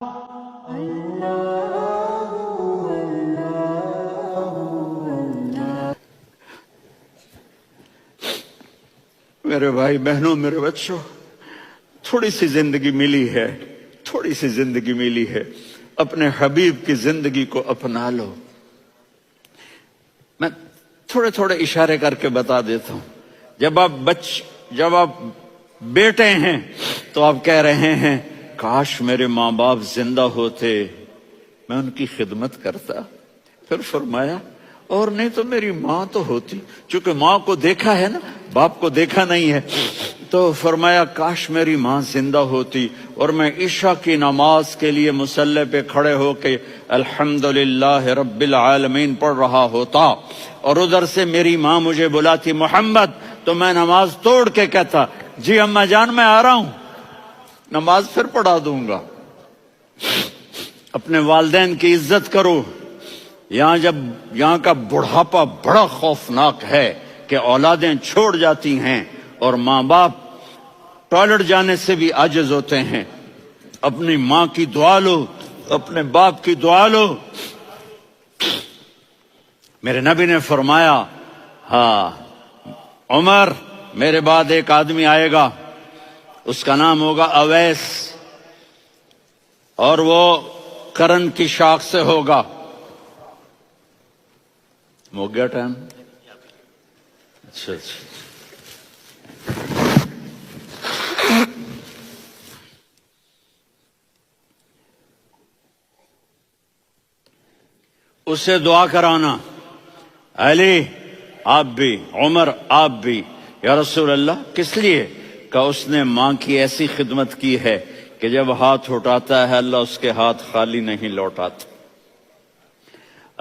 میرے بھائی بہنوں، میرے بچوں، تھوڑی سی زندگی ملی ہے، تھوڑی سی زندگی ملی ہے، اپنے حبیب کی زندگی کو اپنا لو۔ میں تھوڑے تھوڑے اشارے کر کے بتا دیتا ہوں۔ جب آپ بیٹے ہیں تو آپ کہہ رہے ہیں کاش میرے ماں باپ زندہ ہوتے، میں ان کی خدمت کرتا۔ پھر فرمایا اور نہیں تو میری ماں تو ہوتی، چونکہ ماں کو دیکھا ہے نا، باپ کو دیکھا نہیں ہے، تو فرمایا کاش میری ماں زندہ ہوتی اور میں عشاء کی نماز کے لیے مصلی پہ کھڑے ہو کے الحمدللہ رب العالمین پڑھ رہا ہوتا، اور ادھر سے میری ماں مجھے بلاتی محمد، تو میں نماز توڑ کے کہتا جی اماں جان میں آ رہا ہوں، نماز پھر پڑھا دوں گا۔ اپنے والدین کی عزت کرو۔ یہاں کا بڑھاپا بڑا خوفناک ہے کہ اولادیں چھوڑ جاتی ہیں اور ماں باپ ٹوائلٹ جانے سے بھی عاجز ہوتے ہیں۔ اپنی ماں کی دعا لو، اپنے باپ کی دعا لو۔ میرے نبی نے فرمایا عمر میرے بعد ایک آدمی آئے گا، اس کا نام ہوگا اویس، اور وہ کرن کی شاخ سے ہوگا۔ ہو گیا ٹائم؟ اچھا اس سے دعا کرانا، علی آپ بھی، عمر آپ بھی، یا رسول اللہ کس لیے؟ کہ اس نے ماں کی ایسی خدمت کی ہے کہ جب ہاتھ اٹھاتا ہے اللہ اس کے ہاتھ خالی نہیں لوٹاتا۔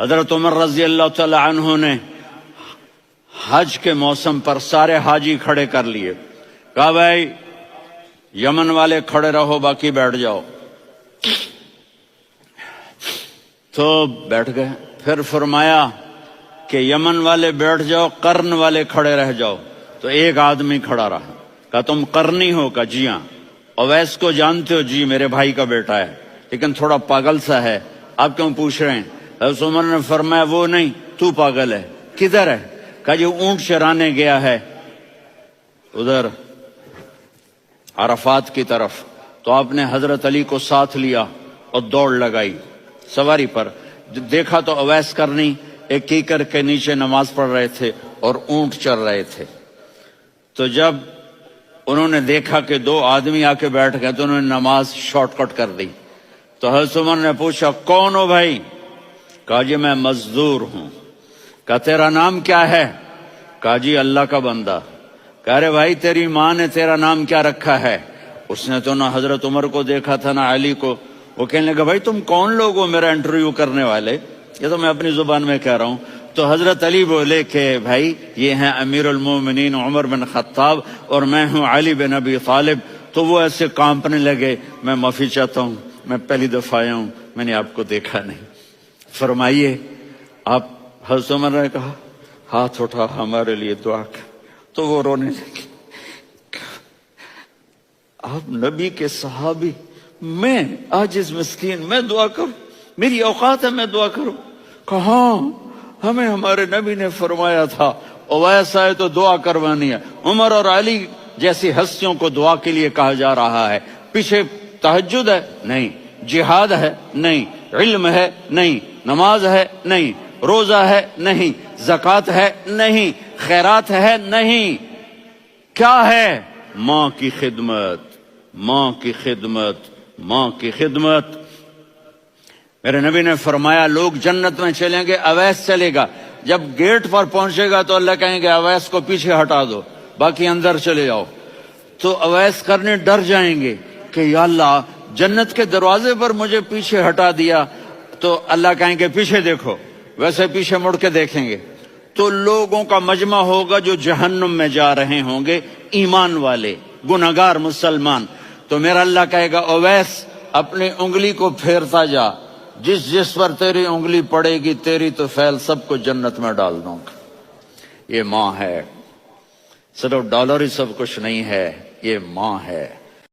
حضرت عمر رضی اللہ تعالی عنہ نے حج کے موسم پر سارے حاجی کھڑے کر لیے، کہا بھائی یمن والے کھڑے رہو باقی بیٹھ جاؤ، تو بیٹھ گئے۔ پھر فرمایا کہ یمن والے بیٹھ جاؤ، قرن والے کھڑے رہ جاؤ، تو ایک آدمی کھڑا رہا۔ کہا تم قرنی ہو؟ کہا جی ہاں۔ اویس کو جانتے ہو؟ جی میرے بھائی کا بیٹا ہے لیکن تھوڑا پاگل سا ہے، آپ کیوں پوچھ رہے ہیں؟ حضرت عمر نے فرمایا وہ نہیں، تو پاگل ہے۔ کدھر ہے؟ کہا جی اونٹ چرانے گیا ہے ادھر عرفات کی طرف۔ تو آپ نے حضرت علی کو ساتھ لیا اور دوڑ لگائی سواری پر۔ دیکھا تو اویس کرنی ایک کیکر کے نیچے نماز پڑھ رہے تھے اور اونٹ چر رہے تھے۔ تو جب انہوں نے دیکھا کہ دو آدمی آ کے بیٹھ گئے تو انہوں نے نماز شارٹ کٹ کر دی۔ تو حضرت عمر نے پوچھا کون ہو بھائی؟ کہا جی میں مزدور ہوں۔ کہا تیرا نام کیا ہے؟ کہا جی اللہ کا بندہ۔ کہا رے بھائی تیری ماں نے تیرا نام کیا رکھا ہے؟ اس نے تو نہ حضرت عمر کو دیکھا تھا نہ علی کو۔ وہ کہنے لگا بھائی تم کون لوگ ہو میرا انٹرویو کرنے والے؟ یہ تو میں اپنی زبان میں کہہ رہا ہوں۔ تو حضرت علی بولے کہ بھائی یہ ہیں امیر المومنین عمر بن خطاب اور میں ہوں علی بن ابی طالب۔ تو وہ ایسے کانپنے لگے، میں معافی چاہتا ہوں، میں پہلی دفعہ آیا ہوں، میں نے آپ کو دیکھا نہیں۔ فرمائیے آپ، حضرت عمر نے کہا ہاتھ اٹھا ہمارے لیے دعا کر، تو وہ رونے لگے۔ آپ نبی کے صحابی، میں عاجز مسکین میں دعا کروں؟ میری اوقات ہے میں دعا کروں؟ کہاں، ہمیں ہمارے نبی نے فرمایا تھا اویس آئے تو دعا کروانی ہے۔ عمر اور علی جیسی ہستیوں کو دعا کے لیے کہا جا رہا ہے۔ پیچھے تہجد ہے؟ نہیں۔ جہاد ہے؟ نہیں۔ علم ہے؟ نہیں۔ نماز ہے؟ نہیں۔ روزہ ہے؟ نہیں۔ زکوٰۃ ہے؟ نہیں۔ خیرات ہے؟ نہیں۔ کیا ہے؟ ماں کی خدمت، ماں کی خدمت، ماں کی خدمت۔ میرے نبی نے فرمایا لوگ جنت میں چلیں گے، اویس چلے گا، جب گیٹ پر پہنچے گا تو اللہ کہیں گے اویس کو پیچھے ہٹا دو، باقی اندر چلے جاؤ۔ تو اویس کرنے ڈر جائیں گے کہ یا اللہ جنت کے دروازے پر مجھے پیچھے ہٹا دیا، تو اللہ کہیں گے پیچھے دیکھو، ویسے پیچھے مڑ کے دیکھیں گے تو لوگوں کا مجمع ہوگا جو جہنم میں جا رہے ہوں گے، ایمان والے، گنہگار مسلمان۔ تو میرا اللہ کہے گا اویس اپنی انگلی کو پھیرتا جا، جس پر تیری انگلی پڑے گی تیری تو فیل سب کو جنت میں ڈال دوں گا۔ یہ ماں ہے، صرف ڈالر ہی سب کچھ نہیں ہے، یہ ماں ہے۔